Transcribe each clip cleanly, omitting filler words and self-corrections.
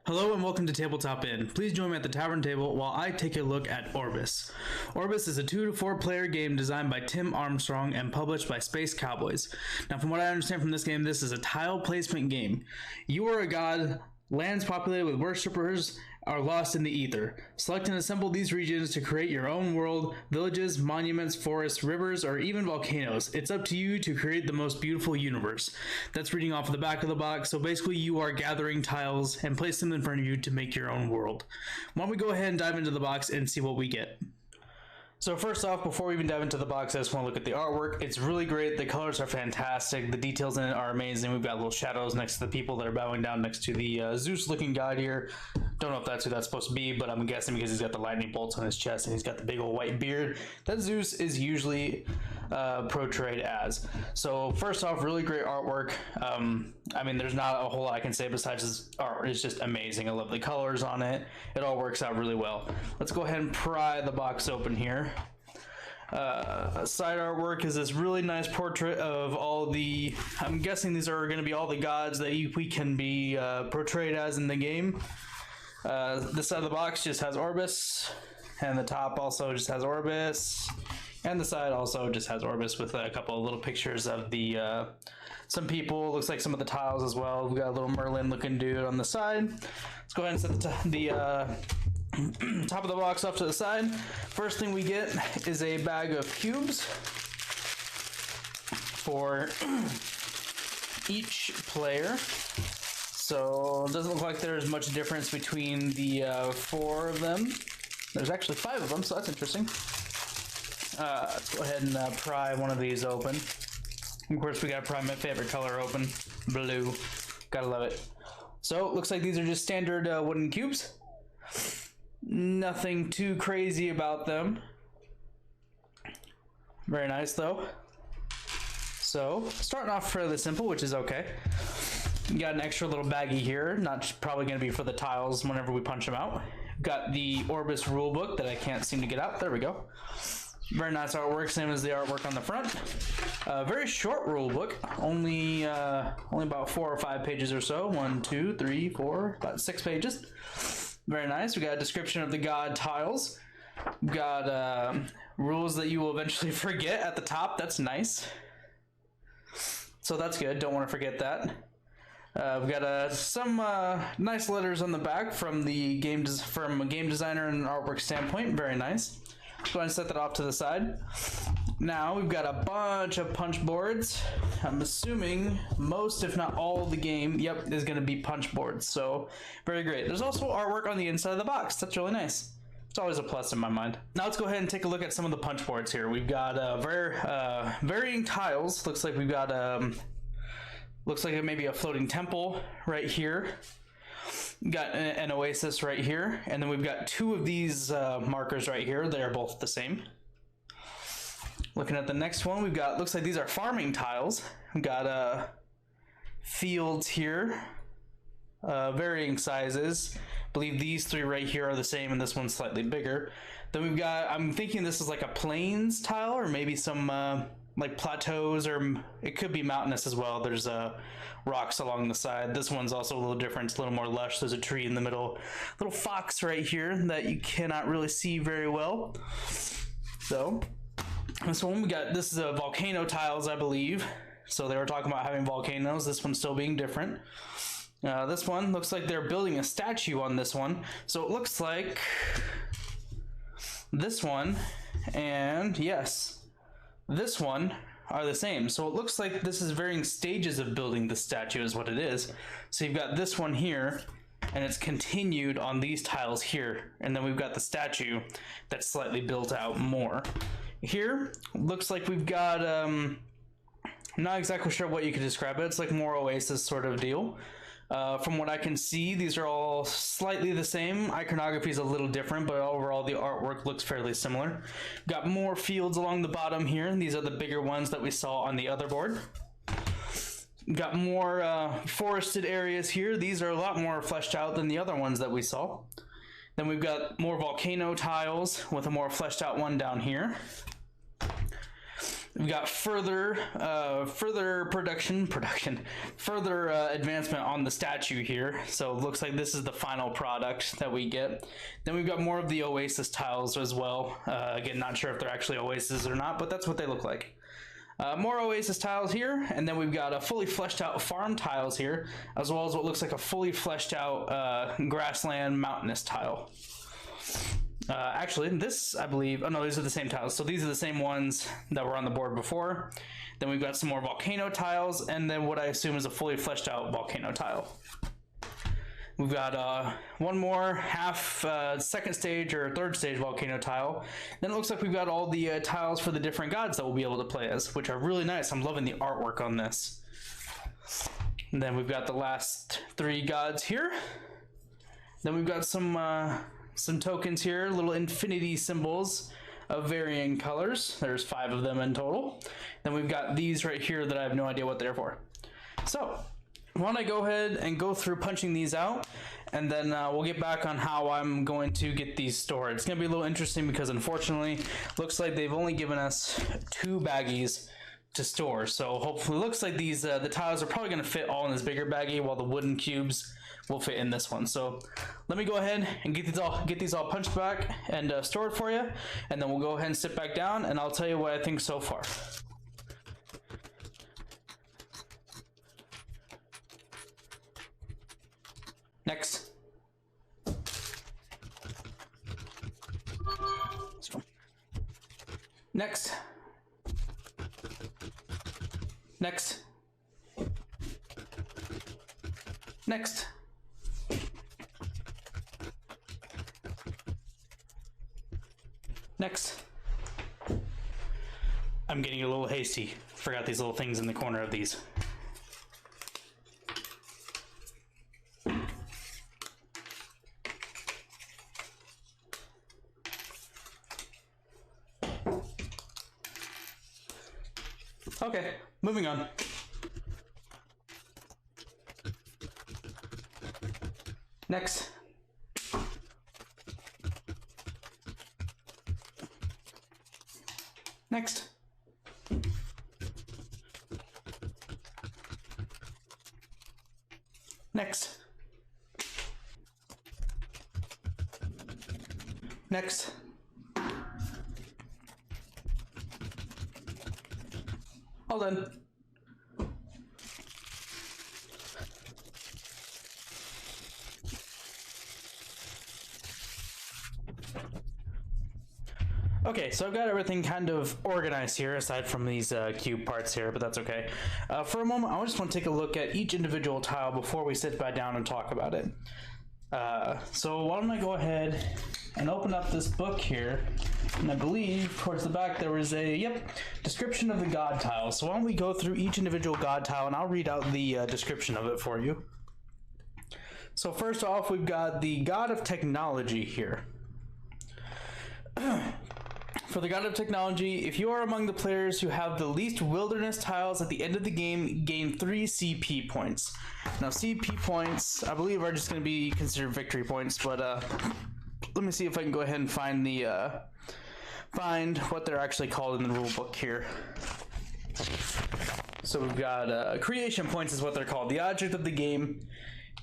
Hello and welcome to Tabletop In. Please join me at the tavern table while I take a look at Orbis. Orbis is a 2 to 4 player game designed by Tim Armstrong and published by Space Cowboys. Now, from what I understand from this game, this is a tile placement game. You are a god. Lands populated with worshippers are lost in the ether. Select and assemble these regions to create your own world, villages, monuments, forests, rivers, or even volcanoes. It's up to you to create the most beautiful universe. That's reading off of the back of the box. So basically you are gathering tiles and place them in front of you to make your own world. Why don't we go ahead and dive into the box and see what we get. So first off, before we even dive into the box, I just want to look at the artwork. It's really great. The colors are fantastic. The details in it are amazing. We've got little shadows next to the people that are bowing down next to the Zeus-looking god here. Don't know if that's who that's supposed to be, but I'm guessing because he's got the lightning bolts on his chest and he's got the big old white beard that Zeus is usually portrayed as. So first off, really great artwork. I mean, there's not a whole lot I can say besides his art is just amazing. I love the colors on it. It all works out really well. Let's go ahead and pry the box open here. Side artwork is this really nice portrait of all the, I'm guessing these are going to be all the gods that we can be portrayed as in the game. This side of the box just has Orbis, and the top also just has Orbis, and the side also just has Orbis with a couple of little pictures of the some people. Looks like some of the tiles as well. We got a little Merlin looking dude on the side. Let's go ahead and set the top of the box off to the side. First thing we get is a bag of cubes for each player. So it doesn't look like there's much difference between the 4 of them. There's actually 5 of them, so that's interesting. Let's go ahead and pry one of these open. Of course, we gotta pry my favorite color open, blue. Gotta love it. So it looks like these are just standard wooden cubes. Nothing too crazy about them. Very nice though. So starting off fairly simple, which is okay. Got an extra little baggie here, not probably going to be for the tiles whenever we punch them out. Got the Orbis rulebook that I can't seem to get out. There we go. Very nice artwork, same as the artwork on the front. Very short rulebook, only about 4 or 5 pages or so. 1, 2, 3, 4, about 6 pages. Very nice. We got a description of the god tiles. We've got rules that you will eventually forget at the top. That's nice. So that's good. Don't want to forget that. We've got some nice letters on the back from the from a game designer and an artwork standpoint. Very nice. Go ahead and set that off to the side. Now we've got a bunch of punch boards. I'm assuming most, if not all, of the game, yep, is going to be punch boards. So very great. There's also artwork on the inside of the box. That's really nice. It's always a plus in my mind. Now let's go ahead and take a look at some of the punch boards here. We've got varying tiles. Looks like we've got looks like it may be a floating temple right here. We've got an oasis right here, and then we've got 2 of these markers right here. They are both the same. Looking at the next one, we've got, looks like these are farming tiles. We've got fields here, varying sizes. I believe these 3 right here are the same, and this one's slightly bigger. Then we've got, I'm thinking this is like a plains tile, or maybe some like plateaus, or it could be mountainous as well. There's rocks along the side. This one's also a little different. It's a little more lush. There's a tree in the middle. Little fox right here that you cannot really see very well. So this one, we got, this is a volcano tiles, I believe. So they were talking about having volcanoes. This one's still being different. This one looks like they're building a statue on this one. So it looks like this one, and yes, this one are the same. So it looks like this is varying stages of building the statue is what it is. So you've got this one here, and it's continued on these tiles here. And then we've got the statue that's slightly built out more. Here, looks like we've got, I'm not exactly sure what you could describe it. It's like more oasis sort of deal. From what I can see, these are all slightly the same. Iconography is a little different, but overall the artwork looks fairly similar. Got more fields along the bottom here. These are the bigger ones that we saw on the other board. Got more forested areas here. These are a lot more fleshed out than the other ones that we saw. Then we've got more volcano tiles with a more fleshed out one down here. We've got further advancement on the statue here. So it looks like this is the final product that we get. Then we've got more of the Oasis tiles as well. Again, not sure if they're actually Oasis or not, but that's what they look like. More Oasis tiles here, and then we've got a fully fleshed out farm tiles here, as well as what looks like a fully fleshed out grassland mountainous tile. Actually, this, I believe, oh no, these are the same tiles. So these are the same ones that were on the board before. Then we've got some more volcano tiles, and then what I assume is a fully fleshed out volcano tile. We've got one more half second stage or third stage volcano tile. Then it looks like we've got all the tiles for the different gods that we'll be able to play as, which are really nice. I'm loving the artwork on this. And then we've got the last 3 gods here. Then we've got some tokens here, little infinity symbols of varying colors. There's 5 of them in total. Then we've got these right here that I have no idea what they're for. So why don't I go ahead and go through punching these out, and then we'll get back on how I'm going to get these stored. It's going to be a little interesting because unfortunately looks like they've only given us 2 baggies to store. So hopefully, looks like these the tiles are probably going to fit all in this bigger baggie, while the wooden cubes will fit in this one. So let me go ahead and get these all punched back and stored for you, and then we'll go ahead and sit back down and I'll tell you what I think so far. Next. Next. Next. Next. Next. I'm getting a little hasty. Forgot these little things in the corner of these. Okay, moving on. Next. Next. Next. Next. All done. Okay, so I've got everything kind of organized here, aside from these cube parts here, but that's okay. For a moment, I just want to take a look at each individual tile before we sit back down and talk about it. So why don't I go ahead and open up this book here, and I believe towards the back there was a, description of the god tile. So why don't we go through each individual god tile, and I'll read out the description of it for you. So first off, we've got the god of technology here. For the God of Technology, if you are among the players who have the least wilderness tiles at the end of the game, gain 3 CP points. Now CP points, I believe, are just going to be considered victory points, but let me see if I can go ahead and find the find what they're actually called in the rule book here. So we've got creation points is what they're called. The object of the game.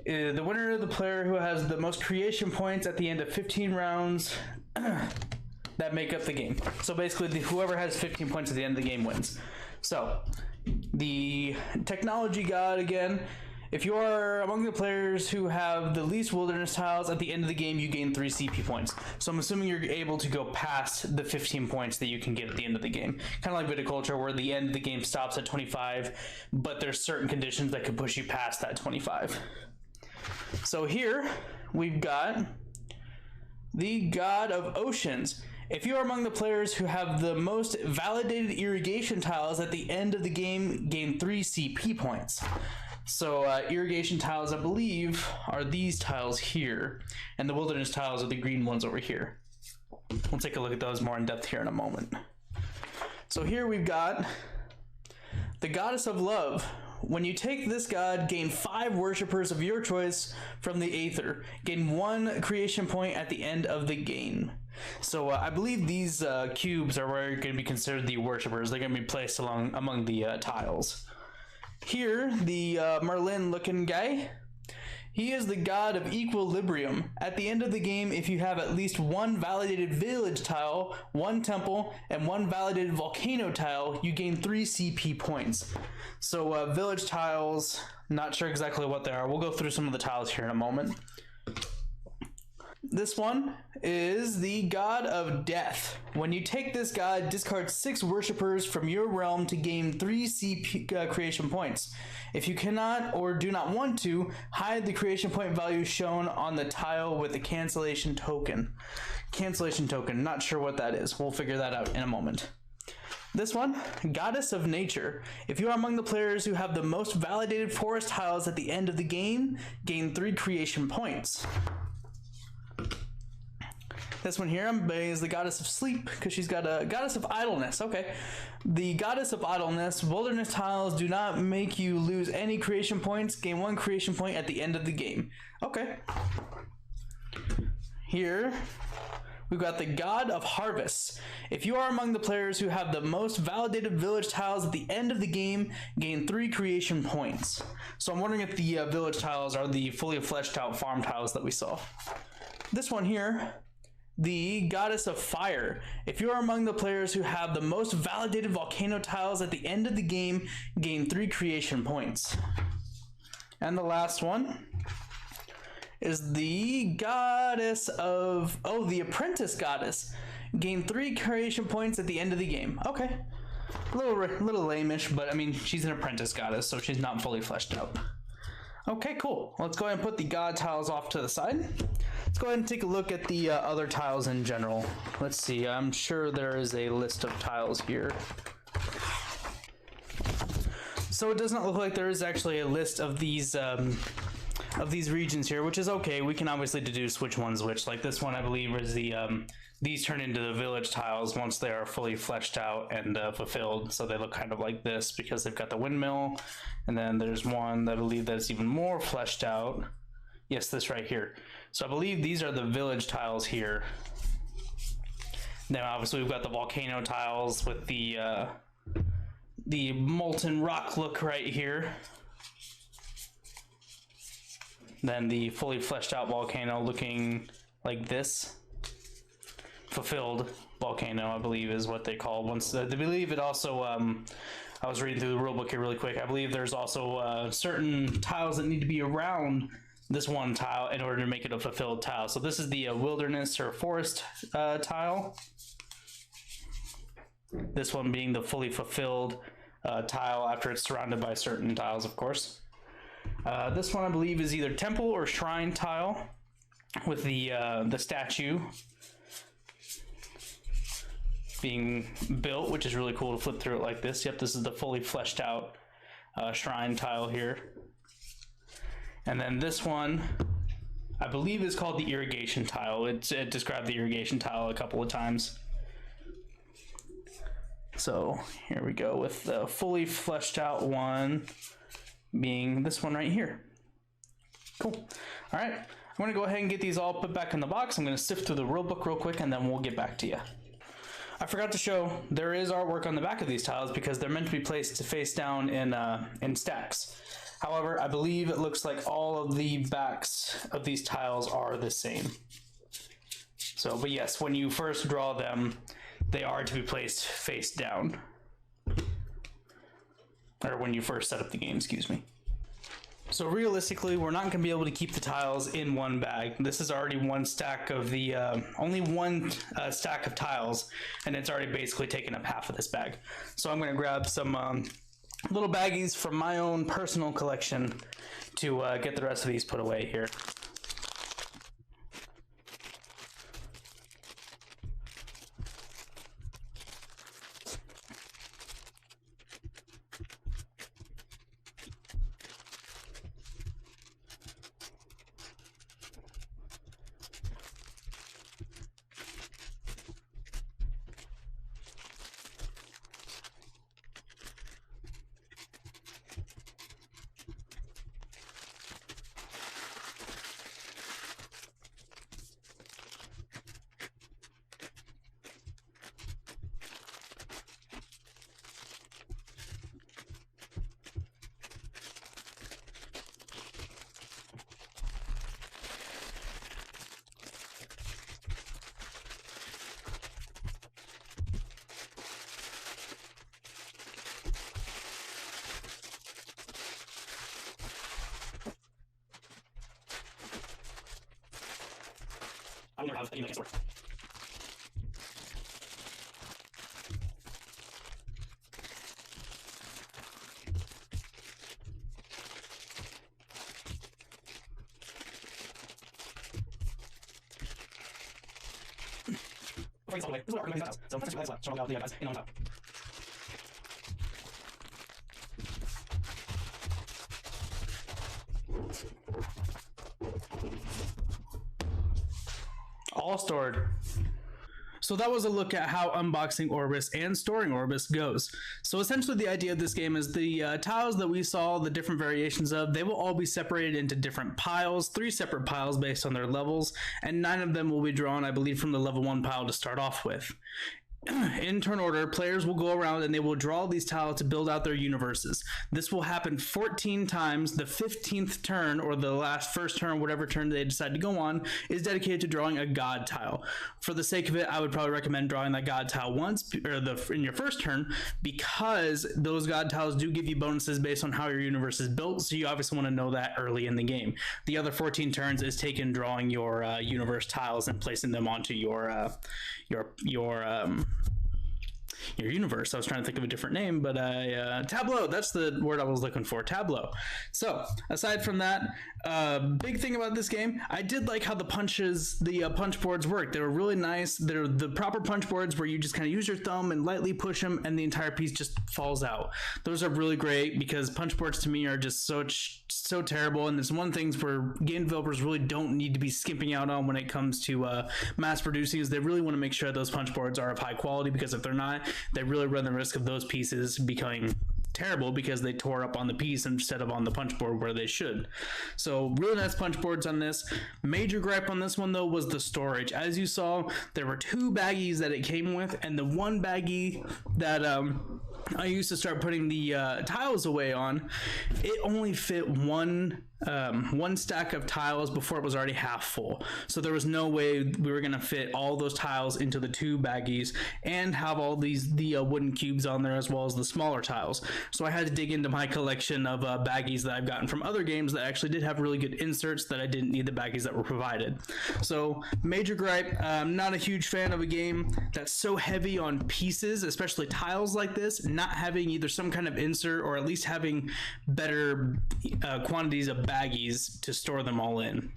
The winner of the player who has the most creation points at the end of 15 rounds that make up the game. So basically, whoever has 15 points at the end of the game wins. So, the technology god again. If you are among the players who have the least wilderness tiles at the end of the game, you gain 3 CP points. So I'm assuming you're able to go past the 15 points that you can get at the end of the game. Kind of like viticulture, where the end of the game stops at 25, but there's certain conditions that could push you past that 25. So here, we've got the god of oceans. If you are among the players who have the most validated irrigation tiles at the end of the game, gain 3 CP points. So irrigation tiles, I believe, are these tiles here, and the wilderness tiles are the green ones over here. We'll take a look at those more in depth here in a moment. So here we've got the goddess of love. When you take this god, gain 5 worshippers of your choice from the Aether. Gain 1 creation point at the end of the game. So I believe these cubes are where you're going to be considered the worshippers. They're going to be placed among the tiles. Here, the Merlin looking guy, he is the god of equilibrium. At the end of the game, if you have at least one validated village tile, one temple, and one validated volcano tile, you gain 3 CP points. So village tiles, not sure exactly what they are. We'll go through some of the tiles here in a moment. This one is the god of death. When you take this god, discard 6 worshippers from your realm to gain 3 CP creation points. If you cannot or do not want to, hide the creation point value shown on the tile with the cancellation token. Cancellation token, not sure what that is. We'll figure that out in a moment. This one, Goddess of Nature. If you are among the players who have the most validated forest tiles at the end of the game, gain 3 creation points. This one here is the Goddess of Sleep, because she's got a Goddess of Idleness. Okay. The Goddess of Idleness, wilderness tiles do not make you lose any creation points. Gain 1 creation point at the end of the game. Okay. Here, we've got the God of Harvest. If you are among the players who have the most validated village tiles at the end of the game, gain 3 creation points. So I'm wondering if the village tiles are the fully fleshed out farm tiles that we saw. This one here, the Goddess of Fire. If you are among the players who have the most validated volcano tiles at the end of the game, gain 3 creation points. And the last one is the Goddess of... oh, the Apprentice Goddess. Gain 3 creation points at the end of the game. Okay. A little lame-ish, but I mean, she's an Apprentice Goddess, so she's not fully fleshed out. Okay, cool. Let's go ahead and put the god tiles off to the side. Let's go ahead and take a look at the other tiles in general. Let's see, I'm sure there is a list of tiles here. So it does not look like there is actually a list of these regions here, which is okay. We can obviously deduce which one's which. Like this one, I believe, is the these turn into the village tiles once they are fully fleshed out and fulfilled. So they look kind of like this because they've got the windmill. And then there's one that I believe that's even more fleshed out. Yes, this right here. So I believe these are the village tiles here. Then obviously we've got the volcano tiles with the molten rock look right here. Then the fully fleshed out volcano looking like this. Fulfilled volcano, I believe, is what they call once. They believe it also. I was reading through the rulebook here really quick. I believe there's also certain tiles that need to be around this one tile in order to make it a fulfilled tile. So this is the wilderness or forest tile. This one being the fully fulfilled tile after it's surrounded by certain tiles, of course. This one I believe is either temple or shrine tile with the statue being built, which is really cool to flip through it like this. Yep, this is the fully fleshed out shrine tile here. And then this one, I believe, is called the irrigation tile. It described the irrigation tile a couple of times. So here we go with the fully fleshed out one being this one right here. Cool. All right, I'm going to go ahead and get these all put back in the box. I'm going to sift through the rulebook real quick and then we'll get back to you. I forgot to show there is artwork on the back of these tiles because they're meant to be placed face down in stacks. However, I believe it looks like all of the backs of these tiles are the same. So, but yes, when you first draw them, they are to be placed face down. Or when you first set up the game, excuse me. So realistically, we're not going to be able to keep the tiles in one bag. This is already one stack of the, only one stack of tiles, and it's already basically taken up half of this bag. So I'm going to grab some little baggies from my own personal collection to get the rest of these put away here. All stored. So that was a look at how unboxing Orbis and storing Orbis goes. So essentially the idea of this game is the tiles that we saw, the different variations of, they will all be separated into different piles, 3 separate piles based on their levels, and 9 of them will be drawn, I believe, from the level 1 pile to start off with. In turn order, players will go around and they will draw these tiles to build out their universes. This will happen 14 times. The 15th turn, or the first turn, whatever turn they decide to go on, is dedicated to drawing a god tile. For the sake of it, I would probably recommend drawing that god tile once, or in your first turn, because those god tiles do give you bonuses based on how your universe is built, so you obviously want to know that early in the game. The other 14 turns is taken drawing your universe tiles and placing them onto your universe. I was trying to think of a different name, but Tableau, that's the word I was looking for, Tableau. So aside from that, big thing about this game, I did like how the punch boards work. They were really nice. They're the proper punch boards where you just kind of use your thumb and lightly push them and the entire piece just falls out. Those are really great because punch boards to me are just so terrible, and it's one of the things where game developers really don't need to be skimping out on when it comes to mass producing, is they really want to make sure those punch boards are of high quality, because if they're not, they really run the risk of those pieces becoming terrible because they tore up on the piece instead of on the punch board where they should. So really nice punch boards on this. Major gripe on this one though was the storage. As you saw, there were 2 baggies that it came with, and the one baggie that I used to start putting the tiles away on, it only fit one stack of tiles before it was already half full. So there was no way we were gonna fit all those tiles into the 2 baggies and have all the wooden cubes on there as well as the smaller tiles. So I had to dig into my collection of baggies that I've gotten from other games that actually did have really good inserts that I didn't need the baggies that were provided. So major gripe, I'm not a huge fan of a game that's so heavy on pieces, especially tiles like this, not having either some kind of insert or at least having better quantities of baggies to store them all in.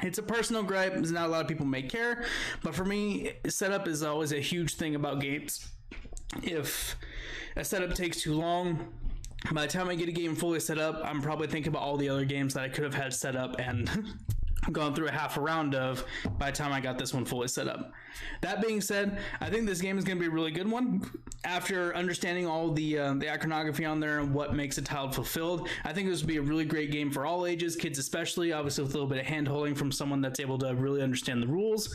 It's a personal gripe. Not a lot of people may care, but for me, setup is always a huge thing about games. If a setup takes too long, by the time I get a game fully set up, I'm probably thinking about all the other games that I could have had set up and gone through a half a round of by the time I got this one fully set up. That being said, I think this game is going to be a really good one. After understanding all the iconography on there and what makes a tile fulfilled, I think this would be a really great game for all ages, kids especially, obviously with a little bit of hand-holding from someone that's able to really understand the rules.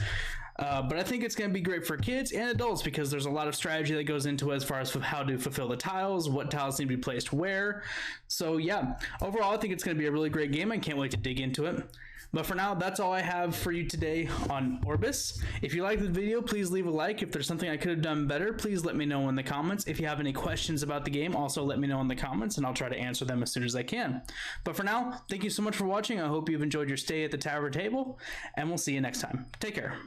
But I think it's going to be great for kids and adults because there's a lot of strategy that goes into it as far as how to fulfill the tiles, what tiles need to be placed where. So yeah, overall I think it's going to be a really great game. I can't wait to dig into it. But for now, that's all I have for you today on Orbis. If you liked the video, please leave a like. If there's something I could have done better, please let me know in the comments. If you have any questions about the game, also let me know in the comments, and I'll try to answer them as soon as I can. But for now, thank you so much for watching. I hope you've enjoyed your stay at the Tower Table, and we'll see you next time. Take care.